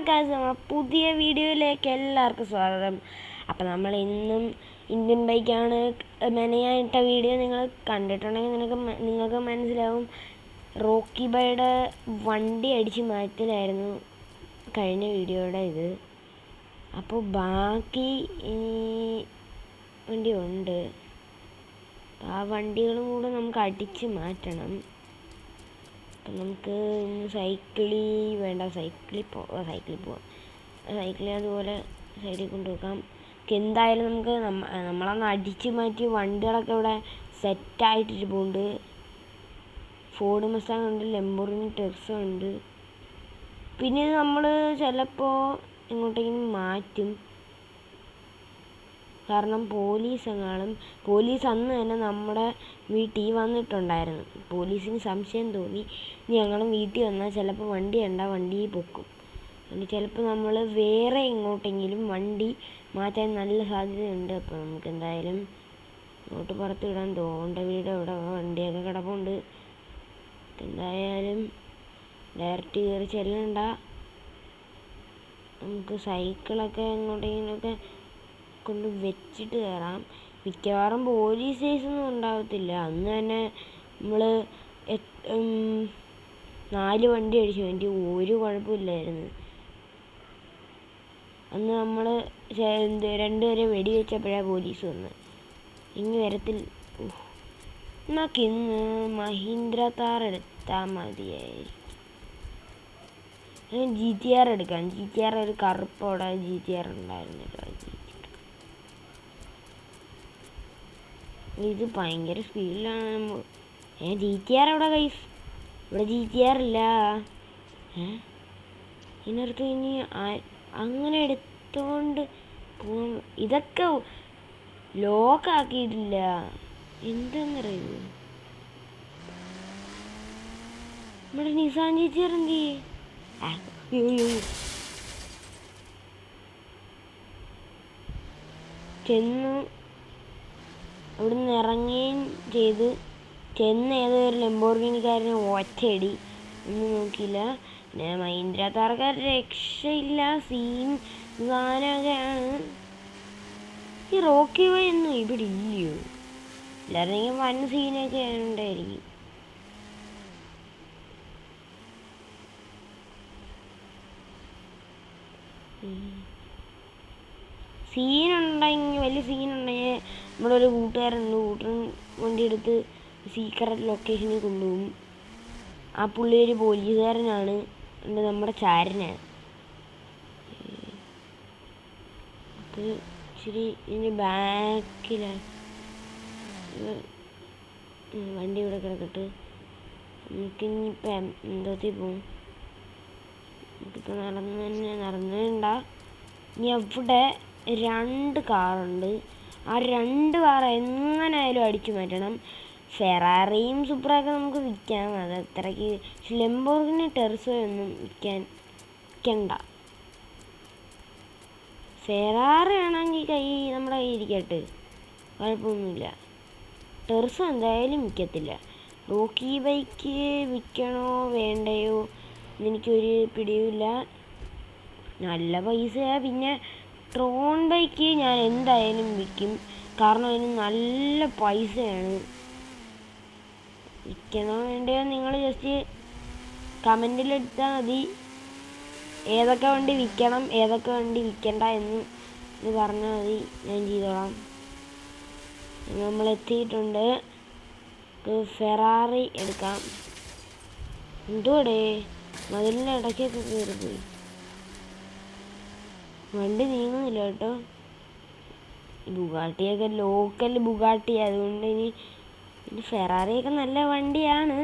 Guys, നമ്മുടെ പുതിയ വീഡിയോയിലേക്ക് എല്ലാവർക്കും സ്വാഗതം. അപ്പം നമ്മൾ ഇന്നും ഇന്ത്യൻ ബൈക്കാണ് മെനയായിട്ട വീഡിയോ നിങ്ങൾ കണ്ടിട്ടുണ്ടെങ്കിൽ നിങ്ങൾക്ക് മനസ്സിലാവും. റോക്കി ബൈയുടെ വണ്ടി അടിച്ച് മാറ്റലായിരുന്നു കഴിഞ്ഞ വീഡിയോയുടെ ഇത്. അപ്പോൾ ബാക്കി വണ്ടി ഉണ്ട്, ആ വണ്ടികളും കൂടെ നമുക്ക് അടിച്ച് മാറ്റണം. അപ്പം നമുക്ക് സൈക്കിളിൽ പോവാം. സൈക്കിളിൽ അതുപോലെ സൈഡിൽ കൊണ്ടുവെക്കാം. എന്തായാലും നമുക്ക് നമ്മളന്ന് അടിച്ച് മാറ്റി വണ്ടികളൊക്കെ ഇവിടെ സെറ്റായിട്ടിരിപ്പുണ്ട്. ഫോർഡ് മസ്റ്റാങ് ഉണ്ട്, ലംബോർഗിനി ടെർസോ ഉണ്ട്. പിന്നെ നമ്മൾ ചിലപ്പോൾ എങ്ങോട്ടെങ്കിലും മാറ്റും, കാരണം പോലീസ് അന്ന് തന്നെ നമ്മുടെ വീട്ടിൽ വന്നിട്ടുണ്ടായിരുന്നു. പോലീസിന് സംശയം തോന്നി, ഞങ്ങളും വീട്ടിൽ വന്നാൽ ചിലപ്പോൾ വണ്ടി പൊക്കും. അതുകൊണ്ട് ചിലപ്പോൾ നമ്മൾ വേറെ എങ്ങോട്ടെങ്കിലും വണ്ടി മാറ്റാൻ നല്ല സാധ്യതയുണ്ട്. അപ്പോൾ നമുക്ക് എന്തായാലും ഇങ്ങോട്ട് പുറത്ത് വിടാൻ തോണ്ട വീട് ഇവിടെ വണ്ടിയൊക്കെ കിടപ്പുണ്ട്. എന്തായാലും ഡയറക്റ്റ് കയറി ചെല്ലണ്ട, നമുക്ക് സൈക്കിളൊക്കെ എങ്ങോട്ടെങ്കിലുമൊക്കെ കൊണ്ട് വെച്ചിട്ട് കയറാം. മിക്കവാറും പോലീസ് കേസൊന്നും ഉണ്ടാകത്തില്ല. അന്ന് തന്നെ നമ്മൾ 4 വണ്ടി അടിച്ചു, എനിക്ക് ഒരു കുഴപ്പമില്ലായിരുന്നു. അന്ന് നമ്മൾ 2 പേരെ വെടിവെച്ചപ്പോഴാണ് പോലീസ് വന്നത്. ഇനി വരത്തില്ല. നമുക്കിന്ന് മഹീന്ദ്ര താർ എടുത്താൽ മതിയായി. GTR എടുക്കാം. GTR ഒരു കറുപ്പോടെ GTR ഉണ്ടായിരുന്നു. ഇത് ഭയങ്കര സ്പീഡിലാണ്. GTR എവിടെ ഗൈസ്? ഇവിടെ GTR ഇല്ല. ഇതിനടുത്ത് ഇനി അങ്ങനെ എടുത്തോണ്ട് പോകാൻ ഇതൊക്കെ ലോക്കാക്കിയിട്ടില്ല. എന്താന്നറിയുന്നത്? നമ്മുടെ നിസാൻ GTR എന്ത് ചെന്നു അവിടുന്ന് ഇറങ്ങുകയും ചെയ്ത് ഏതൊരു ലംബോർഗിനിക്കാരന് ഒറ്റയടി ഒന്നും നോക്കിയില്ല. പിന്നെ മഹീന്ദ്ര താർക്കാർ രക്ഷയില്ല, സീൻ ഗാനൊക്കെയാണ്. ഈ റോക്കി ബൈ ഒന്നും ഇവിടെ ഇല്ലയോ? ഇല്ലായിരുന്നെങ്കിൽ വൻ സീനൊക്കെ ഉണ്ടായിരിക്കും. വലിയ സീനുണ്ടെങ്കിൽ നമ്മുടെ ഒരു കൂട്ടുകാരൻ വണ്ടി എടുത്ത് സീക്രട്ട് ലൊക്കേഷനിൽ കൊണ്ടുപോകും. ആ പുള്ളി ഒരു പോലീസുകാരനാണ്, നമ്മുടെ ചാരനാണ്. അത് ഇച്ചിരി ഇതിൻ്റെ ബാക്കിലാണ് വണ്ടി ഇവിടെ കിടക്കട്ട്. നമുക്കിനിയിപ്പം എന്തോത്തിൽ പോവും? നമുക്കിപ്പോൾ നടന്നുണ്ടാ. ഇനി അവിടെ 2 കാറുണ്ട്. ആ 2 കാർ എങ്ങനെയായാലും അടിച്ചു മാറ്റണം. ഫെറാറിയും സൂപ്പറൊക്കെ നമുക്ക് വിൽക്കാം, അത് അത്രയ്ക്ക്. ലംബോർഗിനി ടെർസോ ഒന്നും വിൽക്കണ്ട. ഫെറാറി ആണെങ്കിൽ നമ്മുടെ കയ്യിൽ ഇരിക്കട്ടെ, കുഴപ്പമൊന്നുമില്ല. ടെർസോ എന്തായാലും വിൽക്കത്തില്ല. റോക്കി ബൈക്ക് വിൽക്കണോ വേണ്ടയോ എന്നെനിക്കൊരു പിടിയുമില്ല. നല്ല പൈസയാണ്. പിന്നെ ട്രോൺ ബൈക്ക് ഞാൻ എന്തായാലും വിൽക്കും, കാരണം അതിന് നല്ല പൈസയാണ്. വിൽക്കണോ വേണ്ടയോ നിങ്ങൾ ജസ്റ്റ് കമൻറ്റിലെടുത്താൽ മതി. ഏതൊക്കെ വണ്ടി വിൽക്കണം, ഏതൊക്കെ വണ്ടി വിൽക്കണ്ട എന്ന് പറഞ്ഞാൽ മതി, ഞാൻ ചെയ്തോളാം. നമ്മൾ എത്തിയിട്ടുണ്ട്. ഫെറാറി എടുക്കാം. എന്തോടെ മതിലിൻ്റെ ഇടയ്ക്കൊക്കെ കയറിപ്പോയി. വണ്ടി നീങ്ങുന്നില്ല കേട്ടോ. ബുഗാട്ടിയൊക്കെ ലോക്കൽ ബുഗാട്ടി, അതുകൊണ്ട് ഇനി ഫെറാറിയൊക്കെ നല്ല വണ്ടിയാണ്.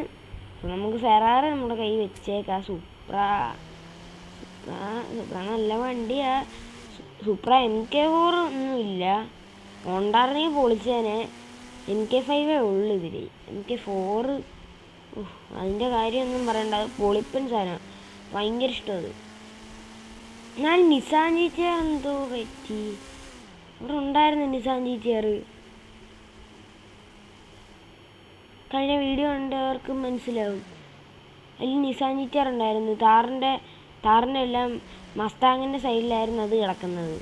അപ്പോൾ നമുക്ക് ഫെറാറി നമ്മുടെ കൈ വെച്ചേക്കാം. സൂപ്ര നല്ല വണ്ടിയാണ്. സൂപ്ര MK4 ഒന്നുമില്ല, ഉണ്ടായിരുന്നെങ്കിൽ പൊളിച്ചേനെ. MK5 ഉള്ളു ഇതിൽ. MK4 അതിൻ്റെ കാര്യമൊന്നും പറയണ്ട, അത് പൊളിപ്പൻ സാധനമാണ്, ഭയങ്കര ഇഷ്ടമത്. ഞാൻ നിസാൻ GTR എന്തോ പറ്റി, അവിടെ ഉണ്ടായിരുന്നു നിസാൻ GTR. കഴിഞ്ഞ വീഡിയോ കണ്ടവർക്ക് മനസ്സിലാവും. അതിൽ നിസാൻ GTR ഉണ്ടായിരുന്നു. താറിൻ്റെ എല്ലാം മസ്താങ്ങിൻ്റെ സൈഡിലായിരുന്നു അത് കിടക്കുന്നത്.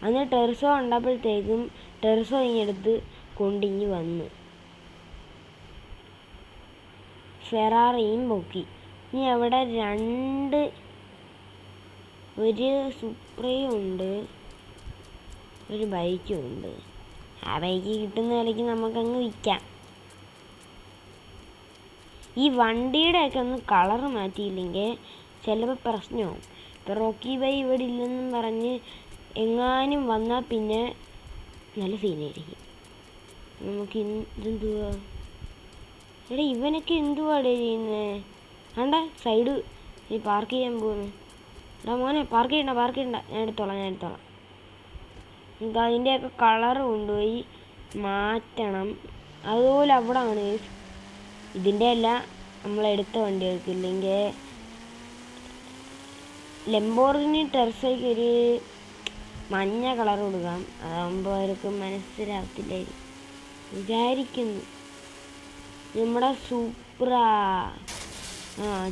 അന്ന് ടെർസോ കണ്ടപ്പോഴത്തേക്കും ടെർസോ ഇങ്ങെടുത്ത് കൊണ്ടിങ്ങി വന്ന് ഫെറാറിയും പൊക്കി. ഇനി അവിടെ ഒരു സുപ്രയും ഉണ്ട്, ഒരു ബൈക്കും ഉണ്ട്. ആ ബൈക്ക് കിട്ടുന്ന വിലയ്ക്ക് നമുക്കങ്ങ് വിൽക്കാം. ഈ വണ്ടിയുടെയൊക്കെ ഒന്ന് കളറ് മാറ്റിയില്ലെങ്കിൽ ചിലപ്പോൾ പ്രശ്നമാവും. ഇപ്പം റോക്കി ബൈ ഇവിടെ ഇല്ലെന്നും പറഞ്ഞ് എങ്ങാനും വന്നാൽ പിന്നെ നല്ല സീനായിരിക്കും. നമുക്ക് ഇതെന്തുവാ എടാ, ഇവനൊക്കെ എന്തുവാടേ ചെയ്യുന്നത്? വേണ്ട സൈഡ് നീ പാർക്ക് ചെയ്യാൻ പോകുന്നു. എടാ മോനെ, പാർക്ക് ചെയ്യണ്ട, ഞാൻ എടുത്തോളാം. നമുക്ക് അതിൻ്റെയൊക്കെ കളറ് കൊണ്ടുപോയി മാറ്റണം. അതുപോലെ അവിടെ ആണ് ഇതിൻ്റെ അല്ല നമ്മളെടുത്ത വണ്ടികൾക്ക്. ഇല്ലെങ്കിൽ ലംബോർഗിനി ടെർസോയ്ക്ക് ഒരു മഞ്ഞ കളർ കൊടുക്കാം. അതാകുമ്പോൾ അവർക്ക് മനസ്സിലാകത്തില്ലായിരിക്കും വിചാരിക്കുന്നു. നമ്മുടെ സൂപ്പറ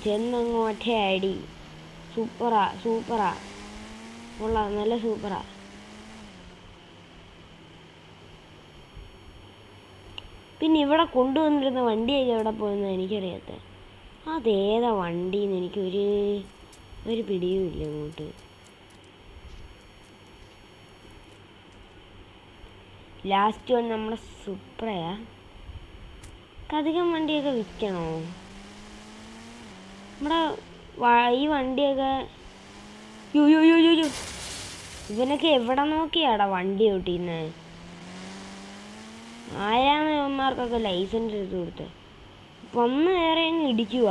ചെന്നങ്ങോട്ടേ അടി. സൂപ്പറാ കൊള്ളാം, നല്ല സൂപ്പറാ. പിന്നെ ഇവിടെ കൊണ്ടുവന്നിരുന്ന വണ്ടിയൊക്കെ എവിടെ പോയെന്ന് എനിക്കറിയാത്ത. അതേതാ വണ്ടിന്ന് ഒരു പിടിയുമില്ല ഇങ്ങോട്ട്. ലാസ്റ്റ് വന്ന് നമ്മുടെ സൂപ്പറയാ. അധികം വണ്ടിയൊക്കെ വിൽക്കണോ? നമ്മുടെ ഈ വണ്ടിയൊക്കെ ഇവനൊക്കെ എവിടെ നോക്കിയാടാ വണ്ടി ഓട്ടിക്കുന്നത്? ആരാണ് ഇവന്മാർക്കൊക്കെ ലൈസൻസ് എടുത്ത് കൊടുത്തത്? വന്ന് വേറെ അങ്ങ് ഇടിക്കുക.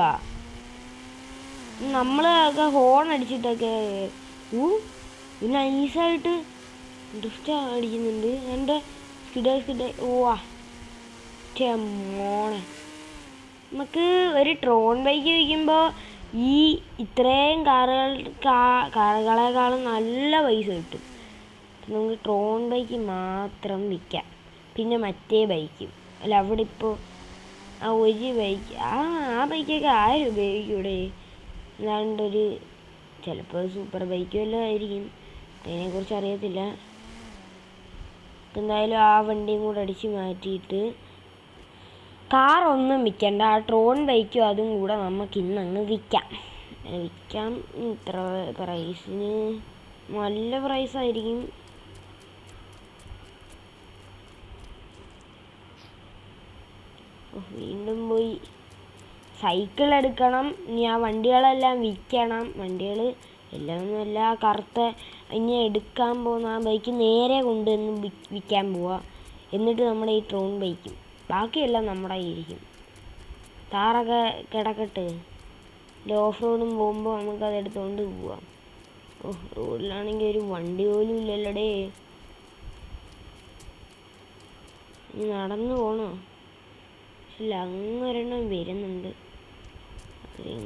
നമ്മളൊക്കെ ഹോൺ അടിച്ചിട്ടൊക്കെ നൈസായിട്ട് ഡ്രിഫ്റ്റ് അടിക്കുന്നുണ്ട്. എൻ്റെ സ്കിഡ് മോണെ. നമുക്ക് ഒരു ട്രോൺ ബൈക്ക് വയ്ക്കുമ്പോൾ ഇത്രയും കാറുകളെക്കാളും നല്ല പൈസ കിട്ടും. നമുക്ക് ട്രോൺ ബൈക്ക് മാത്രം വിൽക്കാം. പിന്നെ മറ്റേ ബൈക്കും അല്ല, അവിടെ ഇപ്പോൾ ഒരു ബൈക്ക് ആ ബൈക്കൊക്കെ ആരും ഉപയോഗിക്കൂടെ? അല്ലാണ്ടൊരു ചിലപ്പോൾ സൂപ്പർ ബൈക്ക് വല്ലതും ആയിരിക്കും, അതിനെക്കുറിച്ച് അറിയത്തില്ല. എന്തായാലും ആ വണ്ടിയും കൂടെ അടിച്ച് മാറ്റിയിട്ട് കാറൊന്നും വിൽക്കണ്ട, ആ ട്രോൺ ബൈക്കും അതും കൂടെ നമുക്ക് ഇന്നങ്ങ് വിൽക്കാം. ഇത്ര പ്രൈസിന് നല്ല പ്രൈസായിരിക്കും. വീണ്ടും പോയി സൈക്കിൾ എടുക്കണം. ഇനി ആ വണ്ടികളെല്ലാം വിൽക്കണം. വണ്ടികൾ എല്ലാം ഒന്നുമല്ല, കറുത്ത ഇനി എടുക്കാൻ പോകുന്ന ആ ബൈക്ക് നേരെ കൊണ്ടുവന്ന് വിൽക്കാൻ പോവുക. എന്നിട്ട് നമ്മുടെ ഈ ട്രോൺ ബൈക്കും ബാക്കിയെല്ലാം നമ്മുടെ കയ്യിരിക്കും. താറൊക്കെ കിടക്കട്ടെ, ഓഫ് റോഡും പോകുമ്പോൾ നമുക്കത് എടുത്തുകൊണ്ട് പോവാം. റോഡിലാണെങ്കിൽ ഒരു വണ്ടി പോലും ഇല്ലല്ലോടേ. ഇനി നടന്നു പോകണോ? ഇല്ല, അങ്ങൊരെണ്ണം വരുന്നുണ്ട്.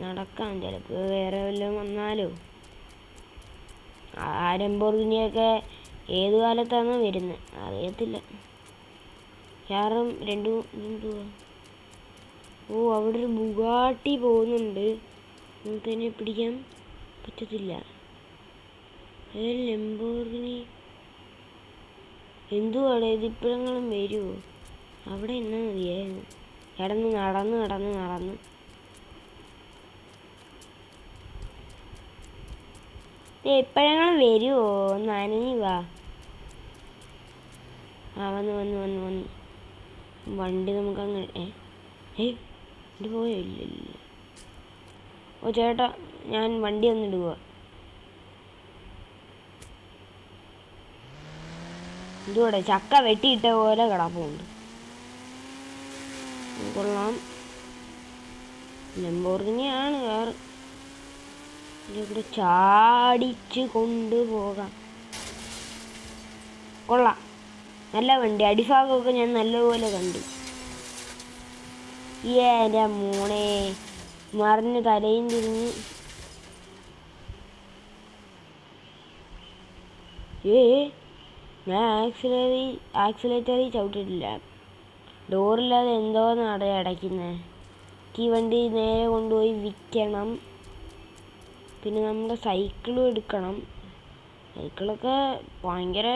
നടക്കാം, ചിലപ്പോൾ വേറെ വല്ലതും വന്നാലോ. ലംബോർഗിനിയൊക്കെ ഏത് കാലത്താണ് വരുന്നത് അറിയത്തില്ല. കാരണം എന്തുവാ അവിടെ ഒരു ബുഗാട്ടി പോകുന്നുണ്ട്. നമുക്കതിനെ പിടിക്കാൻ പറ്റത്തില്ല. ലംബോർഗിനി എന്തുവാടെ ഇതിപ്പോഴെങ്കിലും വരുമോ? അവിടെ എന്നാ മതിയായിരുന്നു. നടന്ന് എപ്പോഴെങ്കിലും വരുമോ? ഒന്ന് അനങ്ങി വാ. വന്ന് വണ്ടി നമുക്കങ്ങ് ഇത് പോയോ? ഇല്ല. ഓ ചേട്ടാ, ഞാൻ വണ്ടി ഒന്നിടുക. എന്തുകൂടെ ചക്ക വെട്ടിയിട്ട പോലെ കിടപ്പുണ്ട്. കൊള്ളാം, ലംബോർഗിനിയാണ് കാറ്. ഇവിടെ ചാടിച്ച് കൊണ്ടുപോകാം. കൊള്ളാം, നല്ല വണ്ടി. അടിഭാഗമൊക്കെ ഞാൻ നല്ലപോലെ കണ്ടു. എൻ്റെ മോനെ, മറിഞ്ഞ് തലയും തിരിഞ്ഞ്. ഞാൻ ആക്സിലേറ്ററിൽ ചവിട്ടിട്ടില്ല. ഡോറില്ലാതെ എന്തോന്നാണ് അടയ്ക്കുന്നത്. ഈ വണ്ടി നേരെ കൊണ്ടുപോയി വിൽക്കണം. പിന്നെ നമ്മുടെ സൈക്കിളും എടുക്കണം. സൈക്കിളൊക്കെ ഭയങ്കര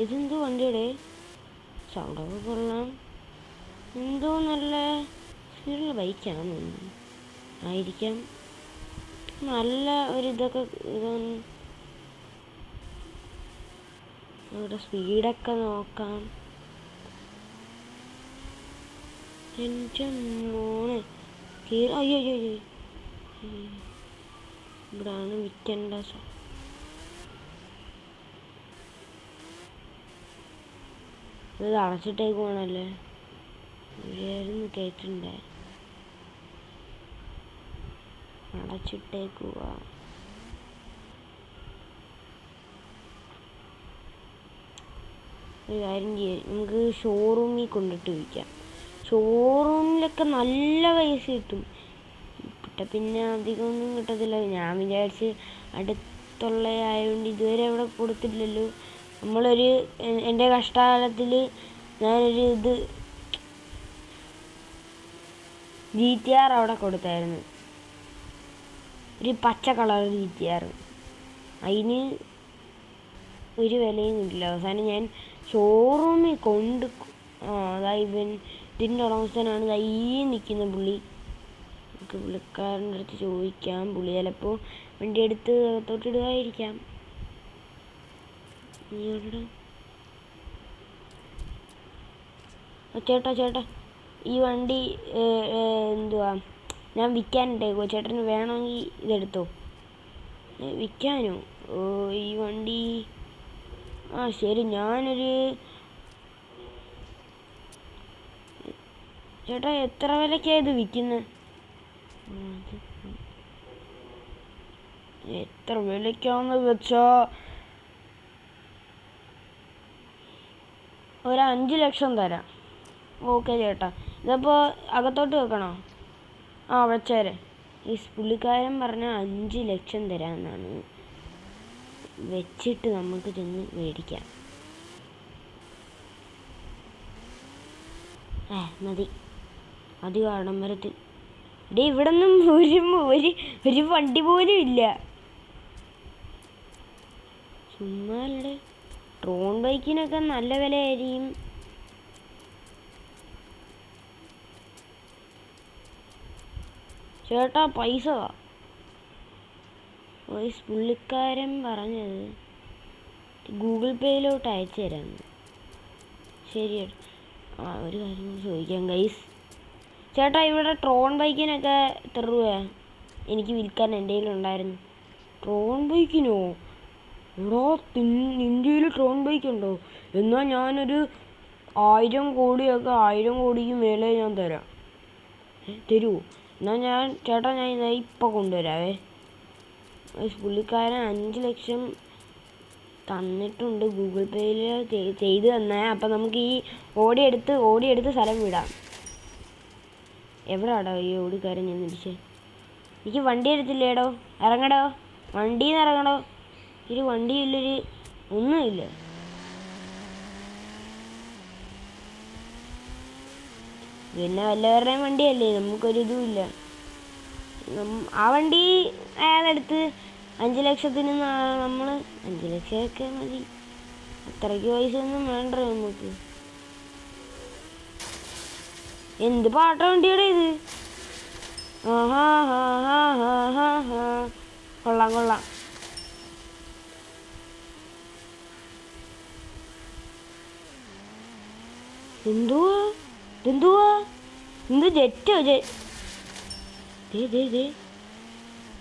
ഇതെന്തോ വണ്ടിയുടെ സൗണ്ടൊക്കെ കൊള്ളാം. എന്തോ നല്ല സ്പീഡുള്ള ബൈക്കാണ് ആയിരിക്കാം. നല്ല ഒരിതൊക്കെ ഇതാണ്. ഇവിടെ സ്പീഡൊക്കെ നോക്കാം. എൻ്റെ മോനെ അയ്യോ ഇവിടാണ് വിൽക്കേണ്ട. ഇത് അടച്ചിട്ടേക്കുവാണല്ലേ. ഇവിടെയായിരുന്നു കേട്ടിട്ടുണ്ടേ. അടച്ചിട്ടേക്കുക. ഒരു കാര്യം ചെയ്യാം, നമുക്ക് ഷോറൂമിൽ കൊണ്ടിട്ട് വിൽക്കാം. ഷോറൂമിലൊക്കെ നല്ല പൈസ കിട്ടും. പിന്നെ അധികമൊന്നും കിട്ടത്തില്ല. ഞാൻ വിചാരിച്ച് അടുത്തുള്ള ആയതുകൊണ്ട് ഇതുവരെ അവിടെ കൊടുത്തില്ലല്ലോ. എൻ്റെ കഷ്ടകാലത്തിൽ ഞാനൊരു GTR അവിടെ കൊടുത്തായിരുന്നു. ഒരു പച്ച കളർ GTR. അതിന് ഒരു വിലയും കിട്ടില്ല. അവസാനം ഞാൻ ഷോറൂമിൽ ഇതിൻ്റെ ഉടമസ്ഥനാണ് ഈ നിൽക്കുന്ന പുള്ളി. നമുക്ക് പുള്ളിക്കാരൻ്റെ അടുത്ത് ചോദിക്കാം. പുള്ളി ചിലപ്പോൾ വണ്ടി എടുത്ത് അകത്തോട്ടിടുകയായിരിക്കാം. ചേട്ടാ ഈ വണ്ടി എന്തുവാ ഞാൻ വിൽക്കാനിട്ടേക്കോ. ചേട്ടന് വേണമെങ്കിൽ ഇതെടുത്തോ. വിൽക്കാനോ? ഈ വണ്ടി ശരി. ചേട്ടാ എത്ര വിലയ്ക്കാണ് ഇത് വിൽക്കുന്നത്? എത്ര വിലയ്ക്കാന്ന് വെച്ചാ ഒരു 5 ലക്ഷം തരാം. ഓക്കെ ചേട്ടാ. ഇതപ്പോൾ അകത്തോട്ട് വെക്കണോ? വെച്ചേരെ. ഈ പുള്ളിക്കാരൻ പറഞ്ഞ 5 ലക്ഷം തരാമെന്നാണ്. വെച്ചിട്ട് നമുക്ക് ചെന്ന് മേടിക്കാം. മതി ആഡംബരത്തിൽ. ഇവിടെ ഒന്നും ഒരു വണ്ടി പോലും ഇല്ല. ചുമ്മാ അല്ലേ. ട്രോൺ ബൈക്കിനൊക്കെ നല്ല വിലയായിരിക്കും. ചേട്ടാ പൈസ പുള്ളിക്കാരൻ പറഞ്ഞത് ഗൂഗിൾ പേയിലോട്ട് അയച്ചു തരാമെന്ന്. ശരി. ഒരു കാര്യം ചോദിക്കാം ഗൈസ്. ചേട്ടാ ഇവിടെ ട്രോൺ ബൈക്കിനൊക്കെ എത്ര രൂപയാണ്? എനിക്ക് വിൽക്കാൻ എൻ്റെ കയ്യിലുണ്ടായിരുന്നു. ട്രോൺ ബൈക്കിനോ? എടാ ഇന്ത്യയിൽ ട്രോൺ ബൈക്ക് ഉണ്ടോ? എന്നാൽ ഞാനൊരു 1000 കോടിക്ക് മേലെ ഞാൻ തരാം. തരുമോ? എന്നാൽ ചേട്ടാ ഞാൻ ഇപ്പം കൊണ്ടുവരാവേ. പുള്ളിക്കാരൻ 5 ലക്ഷം തന്നിട്ടുണ്ട്. ഗൂഗിൾ പേയിൽ ചെയ്ത് തന്നേ. അപ്പം നമുക്ക് ഈ ഓടിയെടുത്ത് സ്ഥലം വിടാം. എവിടെയാടോ ഈ ഓടിക്കാരൻ ഞാൻ തിരിച്ചേ? എനിക്ക് വണ്ടി എടുത്തില്ലേടോ. ഇറങ്ങടോ, വണ്ടിയിൽ നിന്ന് ഇറങ്ങടോ. ഒരു വണ്ടിയില്ലൊരു ഒന്നുമില്ല. പിന്നെ വല്ലവരുടെയും വണ്ടിയല്ലേ, നമുക്കൊരിതുമില്ല. ആ വണ്ടി അയാളെടുത്ത് 5 ലക്ഷത്തിന് നമ്മൾ 5 ലക്ഷമൊക്കെ മതി. അത്രയ്ക്ക് പൈസ ഒന്നും വേണ്ട നമുക്ക്. എന്ത് പാട്ട വണ്ടിയുടെ ഇത്? കൊള്ളാം. എന്തുവാ ജെറ്റോ?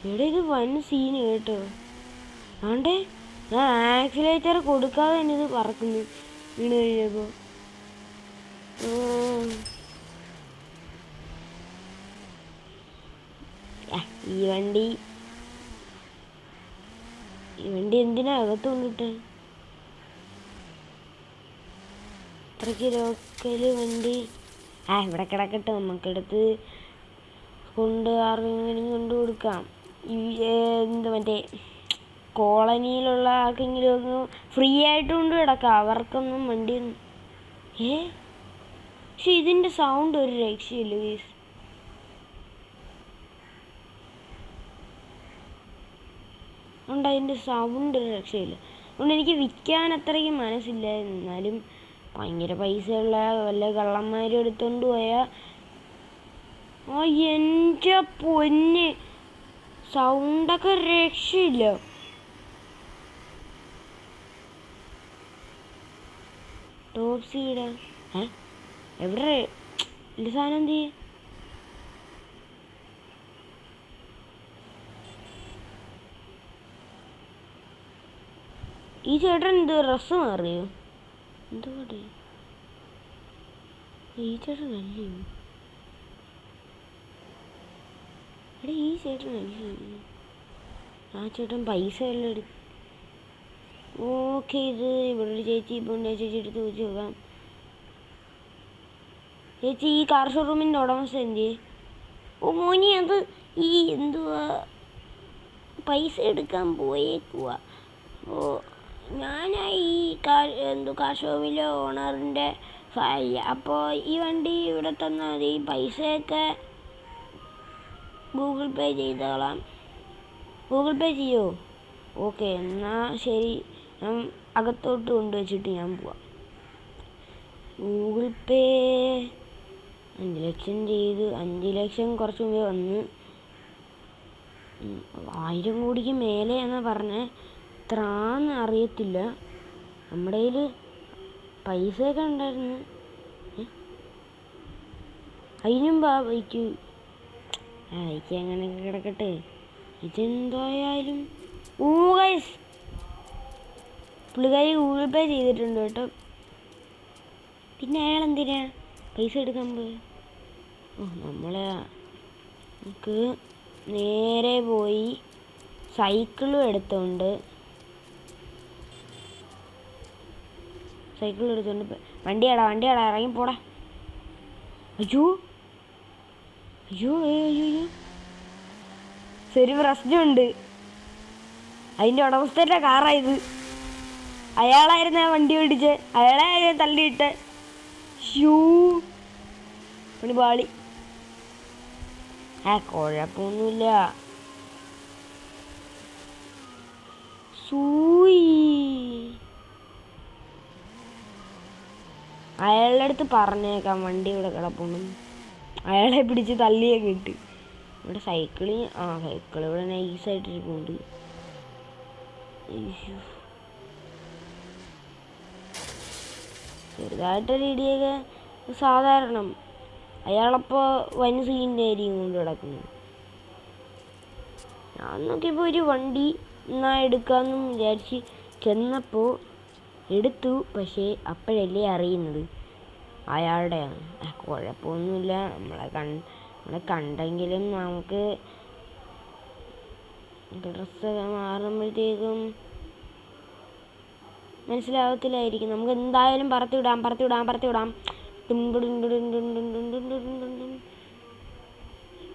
എടാ ഇത് വൻ സീന് കേട്ടോ. ആണ്ടേ ഞാൻ ആക്സിലേറ്റർ കൊടുക്കാതെ തന്നെ ഇത് പറക്കുന്നു വീണ് കഴിഞ്ഞപ്പോ. ഈ വണ്ടി എന്തിനാ അകത്ത് കൊണ്ടിട്ട്? അത്രയ്ക്ക് ലോക്കല് വണ്ടി ഇവിടെ കിടക്കട്ടെ. നമുക്കെടുത്ത് ആർക്കെങ്കിലും കൊണ്ടു കൊടുക്കാം. മറ്റേ കോളനിയിലുള്ള ആർക്കെങ്കിലും ഒക്കെ ഫ്രീ ആയിട്ട് കൊണ്ട് കിടക്കാം. അവർക്കൊന്നും വണ്ടിയൊന്നും പക്ഷെ ഇതിൻ്റെ സൗണ്ട് ഒരു രക്ഷയില്ല ഗൈസ്. ഉണ്ട്, അതിൻ്റെ സൗണ്ട് ഒരു രക്ഷയില്ല. അതുകൊണ്ട് എനിക്ക് വിൽക്കാൻ അത്രയ്ക്കും മനസ്സില്ല. എന്നാലും ഭയങ്കര പൈസയുള്ള വല്ല കള്ളന്മാരും എടുത്തോണ്ട് പോയാൽ എൻ്റെ പൊന്ന് സൗണ്ടൊക്കെ രക്ഷയില്ല. ടോപ്പ് സീഡ് എവിടെ എൻ്റെ സാധനം എന്ത് ചെയ്യും? ഈ ചേട്ടൻ എന്ത് ഡ്രസ്സ് മാറിയോ? എന്തോടെ ഈ ചേട്ടനല്ലേ? എടാ ഈ ചേട്ടനല്ലേ? ആ ചേട്ടൻ പൈസ എല്ലാം എടുക്കും. ഓക്കെ, ഇത് ഇവിടെ ഒരു ചേച്ചി ഇപ്പോൾ ചേച്ചി എടുത്ത് വെച്ച് നോക്കാം. ചേച്ചി ഈ കാർ ഷോറൂമിൻ്റെ ഉടമസ്ഥ എന്ത്? ഓ മോനി, അത് ഈ എന്തുവാ പൈസ എടുക്കാൻ പോയേക്കുവാ. ഓ ഞാനാ ഈ കാർ ഷോറൂമിലെ ഓണറിൻ്റെ ഭാര്യ. അപ്പോൾ ഈ വണ്ടി ഇവിടെ തന്നാൽ മതി, പൈസയൊക്കെ ഗൂഗിൾ പേ ചെയ്തോളാം. ഗൂഗിൾ പേ ചെയ്യുമോ? ഓക്കെ, എന്നാൽ ശരി, ഞാൻ അകത്തോട്ട് കൊണ്ടുവച്ചിട്ട് ഞാൻ പോവാം. ഗൂഗിൾ പേ 5 ലക്ഷം ചെയ്ത് 5 ലക്ഷം കുറച്ച് മുമ്പേ വന്ന് 1000 കോടിക്ക് മേലെയാണെന്നാണ് പറഞ്ഞത്. എത്രയാണെന്ന് അറിയത്തില്ല. നമ്മുടെ കയ്യിൽ പൈസയൊക്കെ ഉണ്ടായിരുന്നു. അതിനും ബൈക്ക് അങ്ങനെയൊക്കെ കിടക്കട്ടെ. ഇതെന്തായാലും ഗൈസ് പുള്ളിക്കാരി ഗൂഗിൾ പേ ചെയ്തിട്ടുണ്ട് കേട്ടോ. പിന്നെ അയാൾ എന്തിനാ പൈസ എടുക്കാൻ പോയി? നമുക്ക് നേരെ പോയി സൈക്കിളും എടുത്തോണ്ട് വണ്ടിയാടാ ഇറങ്ങി പോടാ. അയ്യോ അയ്യോ അയ്യോ അയ്യോ, ശരി, പ്രശ്നമുണ്ട്. അതിൻ്റെ ഉടമസ്ഥൻ്റെ കാറായത്. അയാളായിരുന്നു ആ വണ്ടി ഓടിച്ച്, അയാളെ തള്ളിയിട്ട് പണി പാളി. കുഴപ്പമൊന്നുമില്ല. അയാളുടെ അടുത്ത് പറഞ്ഞേക്കാം വണ്ടി ഇവിടെ കിടപ്പുണ്ട്. അയാളെ പിടിച്ച് തള്ളിയൊക്കെ ഇട്ട്. ഇവിടെ സൈക്കിൾ ഇവിടെ നൈസായിട്ടിരിക്കുന്നുണ്ട്. ചെറുതായിട്ടൊരു ഇടിയൊക്കെ സാധാരണ. അയാളപ്പോൾ വൻ സീൻ്റെ ആയിരിക്കും കൊണ്ട് കിടക്കുന്നു. ഞാൻ നോക്കിയപ്പോൾ ഒരു വണ്ടി എന്നാ എടുക്കാമെന്നും വിചാരിച്ച് ചെന്നപ്പോൾ എടുത്തു. പക്ഷേ അപ്പോഴല്ലേ അറിയുന്നത് അയാളുടെയാണ്. കുഴപ്പമൊന്നുമില്ല, നമ്മളെ കണ്ടെങ്കിലും നമുക്ക് ഡ്രസ്സൊക്കെ മാറുമ്പോഴത്തേക്കും മനസ്സിലാവത്തില്ലായിരിക്കും. നമുക്ക് എന്തായാലും പറത്തിവിടാം.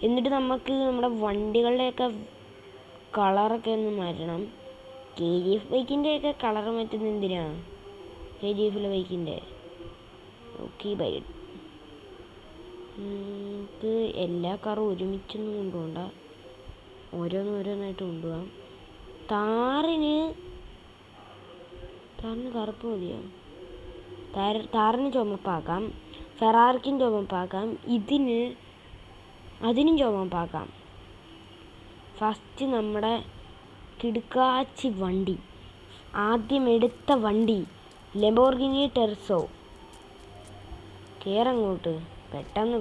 എന്നിട്ട് നമുക്ക് നമ്മുടെ വണ്ടികളുടെയൊക്കെ കളറൊക്കെ ഒന്ന് മാറ്റണം. KGF ബൈക്കിൻ്റെയൊക്കെ കളർ മാറ്റുന്നത് എന്തിനാണ്? KGFിലെ ബൈക്കിൻ്റെ ഓക്കെ ബൈ. നമുക്ക് എല്ലാ കാറും ഒരുമിച്ചൊന്നും കൊണ്ടുപോകണ്ട, ഓരോന്നായിട്ട് കൊണ്ടുപോകാം. താറിന് കറുപ്പ് മതിയോ? താറിന് ചുമപ്പാക്കാം, ഫെറാറിക്കും ചുമപ്പാക്കാം, അതിനും ചുമപ്പാക്കാം. ഫസ്റ്റ് നമ്മുടെ കിടുക്കാച്ചി വണ്ടി, ആദ്യം എടുത്ത വണ്ടി ലംബോർഗിനി ടെർസോ. കേറങ്ങോട്ട് പെട്ടെന്ന്.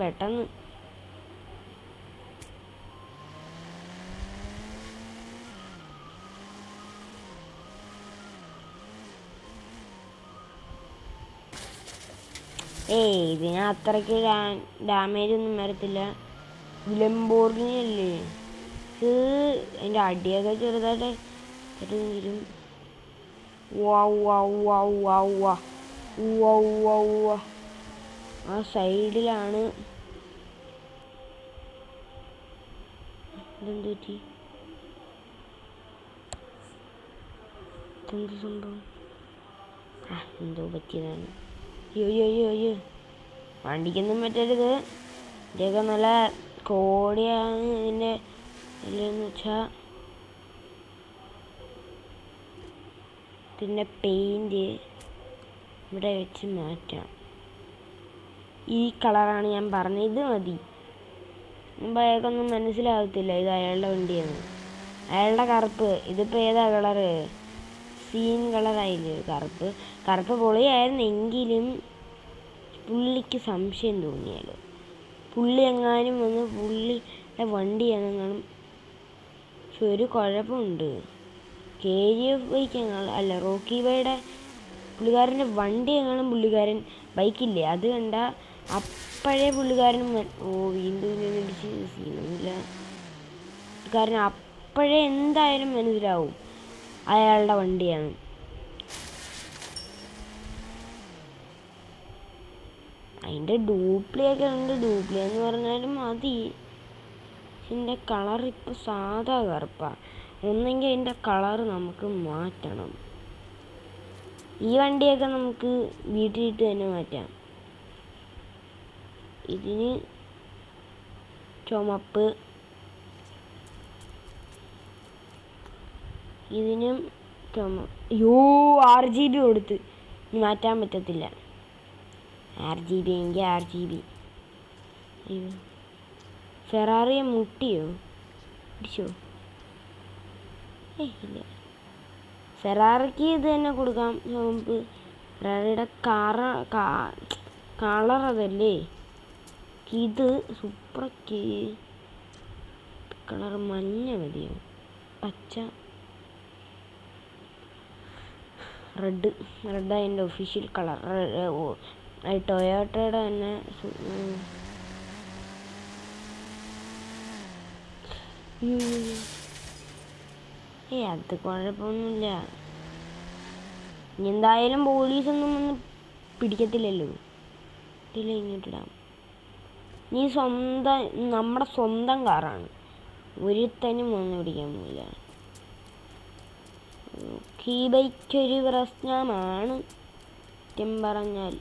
ഇതിന് അത്രയ്ക്ക് ഡാമേജ് ഒന്നും വരത്തില്ല. ലംബോർഗിനി അല്ലേ, അതിൻ്റെ അടിയൊക്കെ ചെറുതായിട്ട് തരും. ആ സൈഡിലാണ് ഇതെന്ത് പറ്റി? ഇതെന്ത് സംഭവം? എന്തോ പറ്റിയതാണ്. അയ്യോ വണ്ടിക്കൊന്നും പറ്റരുത്. ഇതൊക്കെ നല്ല കോടിയാണ് ഇതിൻ്റെ. എന്ന് വെച്ചാൽ പിന്നെ പെയിൻറ് ഇവിടെ വെച്ച് മാറ്റാം. ഈ കളറാണ് ഞാൻ പറഞ്ഞത്, ഇത് മതി. മുമ്പ് അയാൾക്കൊന്നും മനസ്സിലാകത്തില്ല ഇത് അയാളുടെ വണ്ടിയാണ്. അയാളുടെ കറുപ്പ്, ഇതിപ്പോൾ ഏതാ കളറ്? സീൻ കളറായില്ലേ കറുപ്പ് പൊളിയായിരുന്നെങ്കിലും പുള്ളിക്ക് സംശയം തോന്നിയാലോ. പുള്ളി എങ്ങാനും വന്ന് പുള്ളിയുടെ വണ്ടിയാണെന്നാണ്. പക്ഷെ ഒരു കുഴപ്പമുണ്ട്, KGF ബൈക്ക് അല്ല, റോക്കി ബൈയുടെ പുള്ളിക്കാരൻ്റെ വണ്ടി എങ്ങാനും പുള്ളിക്കാരൻ ബൈക്കില്ലേ അത് കണ്ട അപ്പോഴേ പുള്ളിക്കാരൻ വീണ്ടും ഇടിച്ച് സീനൊന്നുമില്ല. പുള്ളിക്കാരൻ അപ്പോഴേ എന്തായാലും മനസ്സിലാവും അയാളുടെ വണ്ടിയാണ്. അതിൻ്റെ ഡ്യൂപ്ലിയൊക്കെ ഉണ്ട്. ഡ്യൂപ്ലി എന്ന് പറഞ്ഞാലും മതി. ഇതിൻ്റെ കളർ ഇപ്പോൾ സാധാ കറുപ്പാണ്. ഒന്നെങ്കിൽ അതിൻ്റെ കളറ് നമുക്ക് മാറ്റണം. ഈ വണ്ടിയൊക്കെ നമുക്ക് വീട്ടിലിട്ട് തന്നെ മാറ്റാം. ഇതിന് ചുമപ്പ്, ഇതിനും RGB കൊടുത്ത് മാറ്റാൻ പറ്റത്തില്ല. RGB എങ്കിൽ RGB. ഫെറാറിയെ മുട്ടിയോ? ഇടിച്ചോ? ഇല്ല. ഫെറാറിക്ക് ഇത് തന്നെ കൊടുക്കാം, ചുമപ്പ്. ഫെറാറിയുടെ കളർ അതല്ലേ. ഇത് സൂപ്പറൊക്കെ കളർ മഞ്ഞ മതിയോ? പച്ച, റെഡ് അതിൻ്റെ ഒഫീഷ്യൽ കളർ. ടൊയോട്ടയുടെ തന്നെ. അത് കുഴപ്പമൊന്നുമില്ല. എന്തായാലും പോലീസൊന്നും ഒന്നും പിടിക്കത്തില്ലല്ലോ. ഇങ്ങോട്ടിടാം. നീ നമ്മുടെ സ്വന്തം കാറാണ്, ഒരുത്തനും ഒന്നും പിടിക്കാൻ പോയില്ല. ഈ ബൈക്കൊരു പ്രശ്നമാണ് സത്യം പറഞ്ഞാൽ.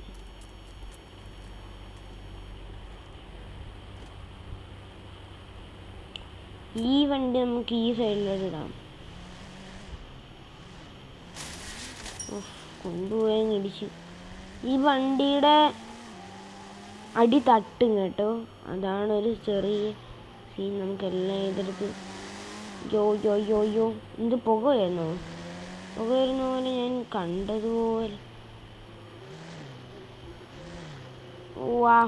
ഈ വണ്ടി നമുക്ക് ഈ സൈഡിലോട്ട് ഇടാം. കൊണ്ടുപോയാൽ ഇടിച്ചു. ഈ വണ്ടിയുടെ അടി തട്ടും കേട്ടോ, അതാണ് ഒരു ചെറിയ സീൻ. നമുക്കെല്ലാം ഇതെടുത്ത് യോ ഇത് പുക വരുന്ന പോലെ ഞാൻ കണ്ടതുപോലെ. വാ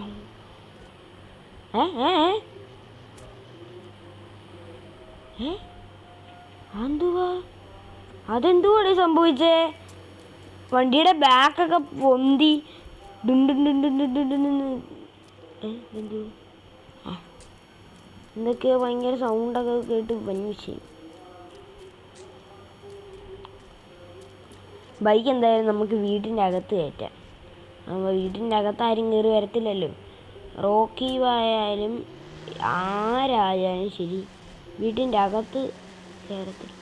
അതെന്തുവാണ് സംഭവിച്ചേ? വണ്ടിയുടെ ബാക്കൊക്കെ പൊന്തി എന്തൊക്കെയോ ഭയങ്കര സൗണ്ടൊക്കെ കേട്ട് വന്നിച്ച്. ബൈക്ക് എന്തായാലും നമുക്ക് വീട്ടിൻ്റെ അകത്ത് കയറ്റാം. വീട്ടിൻ്റെ അകത്ത് ആരും കയറി വരത്തില്ലല്ലോ. റോക്കി ആയാലും ആരായാലും ശരി വീട്ടിൻ്റെ അകത്ത് കയറത്തില്ല.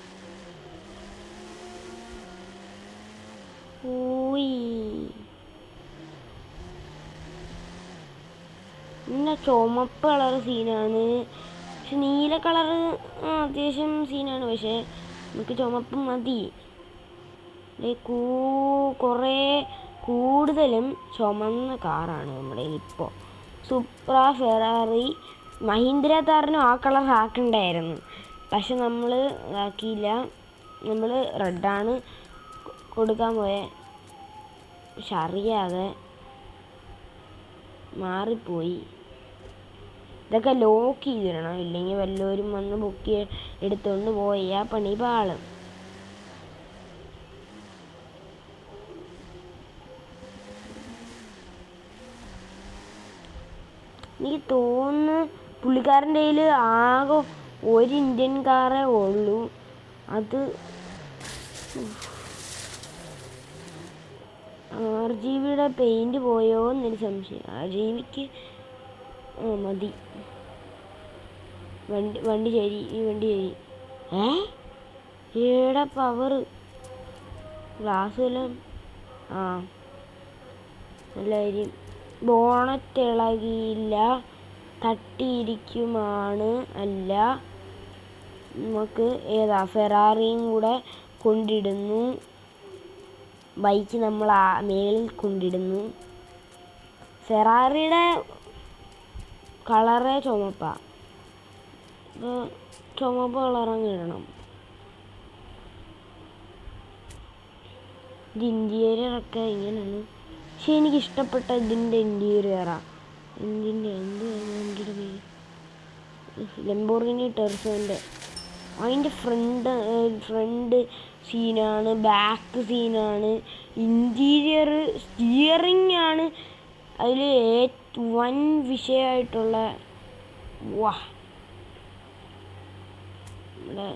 പിന്നെ ചുമപ്പ് കളർ സീനാണ്, പക്ഷെ നീല കളറ് അത്യാവശ്യം സീനാണ്. പക്ഷെ നമുക്ക് ചുമപ്പ് മതി. കുറേ കൂടുതലും ചുമന്ന കാറാണ് നമ്മുടെ ഇപ്പോൾ. സുപ്ര, ഫെറാറി, മഹീന്ദ്ര താറിനും ആ കളർ ആക്കണ്ടായിരുന്നു. പക്ഷെ നമ്മൾ ആക്കിയില്ല. നമ്മൾ റെഡാണ് കൊടുക്കാൻ പോയെ. പക്ഷെ അറിയാതെ മാറിപ്പോയി. ഇതൊക്കെ ലോക്ക് ചെയ്തിടണം, ഇല്ലെങ്കിൽ വല്ലവരും വന്ന് ബുക്ക് എടുത്തുകൊണ്ട് പോയാൽ പണി പാളും. എനിക്ക് തോന്നുന്നു പുള്ളിക്കാരൻ്റെ കയ്യിൽ ആകെ ഒരു ഇന്ത്യൻ കാറേ ഉള്ളൂ. അത് RGBയുടെ പെയിൻറ് പോയോ എന്നൊരു സംശയം. RGBക്ക് മതി. വണ്ടി ശരി, ഈ വണ്ടി ശരി. ഏടെ പവർ ഗ്ലാസ് എല്ലാം നല്ല കാര്യം. ബോണറ്റ് ഇളകിയില്ല, തട്ടിയിരിക്കുമാണ്. അല്ല, നമുക്ക് ഫെറാറിയും കൂടെ കൊണ്ടിടുന്നു. ബൈക്ക് നമ്മൾ ആ മേളിൽ കൊണ്ടിടുന്നു. ഫെറാറിയുടെ കളറേ ചുമപ്പാണ്. ചുമപ്പ് കളറങ്ങ് ഇടണം. ഇത് ഇൻറ്റീരിയറൊക്കെ ഇങ്ങനെയാണ്. പക്ഷെ എനിക്കിഷ്ടപ്പെട്ട ഇതിൻ്റെ ഇൻറ്റീരിയറാണ്. എന്തിൻ്റെ വണ്ടിയുടെ പേര്? ലംബോർഗിനി ടെർസോൻ്റെ. അതിൻ്റെ ഫ്രണ്ട് സീനാണ്, ബാക്ക് സീനാണ്, ഇൻറ്റീരിയർ, സ്റ്റിയറിംഗ് ആണ് അതിൽ വൻ വിഷയമായിട്ടുള്ള. വാ, ഇവിടെ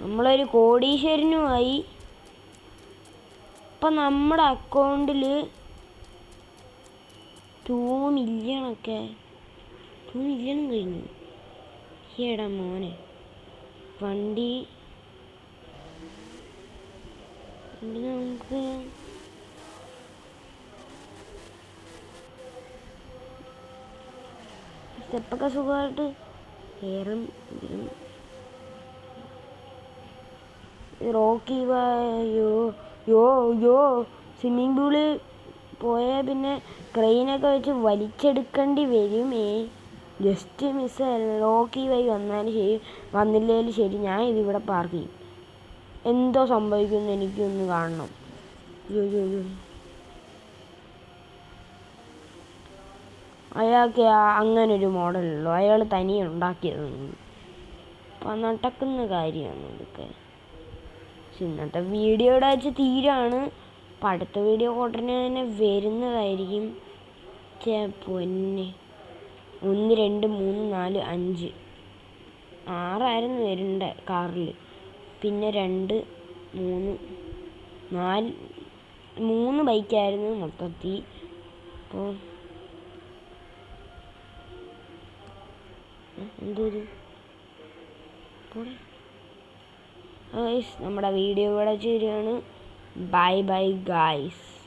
നമ്മളൊരു കോടീശ്വരനുമായി. ഇപ്പം നമ്മുടെ അക്കൗണ്ടിൽ 2 മില്യണൊക്കെ 2 മില്യണും കഴിഞ്ഞു. ഏടാ മോനെ, വണ്ടി നമുക്ക് സ്റ്റെപ്പൊക്കെ സുഖമായിട്ട് കയറും. റോക്കി യോ സ്വിമ്മിങ് പൂളിൽ പോയാൽ പിന്നെ ക്രെയിനൊക്കെ വെച്ച് വലിച്ചെടുക്കേണ്ടി വരുമേ. ജസ്റ്റ് മിസ്സായിരുന്നു. റോക്കി വൈ വന്നാലും ശരി വന്നില്ലേലും ശരി ഞാൻ ഇതിവിടെ പാർക്ക് ചെയ്യും. എന്തോ സംഭവിക്കുമെന്ന് എനിക്കൊന്ന് കാണണം. അയാൾക്ക് അങ്ങനൊരു മോഡലുള്ളൂ. അയാൾ തനിയെ ഉണ്ടാക്കിയതൊന്നും അപ്പം നടക്കുന്ന കാര്യമാണ് ഇതൊക്കെ. പക്ഷെ ഇന്നത്തെ വീഡിയോയുടെ വെച്ച് തീരാണ്. അപ്പം അടുത്ത വീഡിയോ ഉടനെ തന്നെ വരുന്നതായിരിക്കും. പൊന്നെ 1 2 3 4 5 6 വരേണ്ട കാറിൽ. പിന്നെ 2 3 4 3 ബൈക്കായിരുന്നു മൊത്തത്തിൽ. അപ്പോൾ എന്തൊരു നമ്മുടെ വീഡിയോ ഇവിടെ ചേരുകയാണ്. Bye bye guys.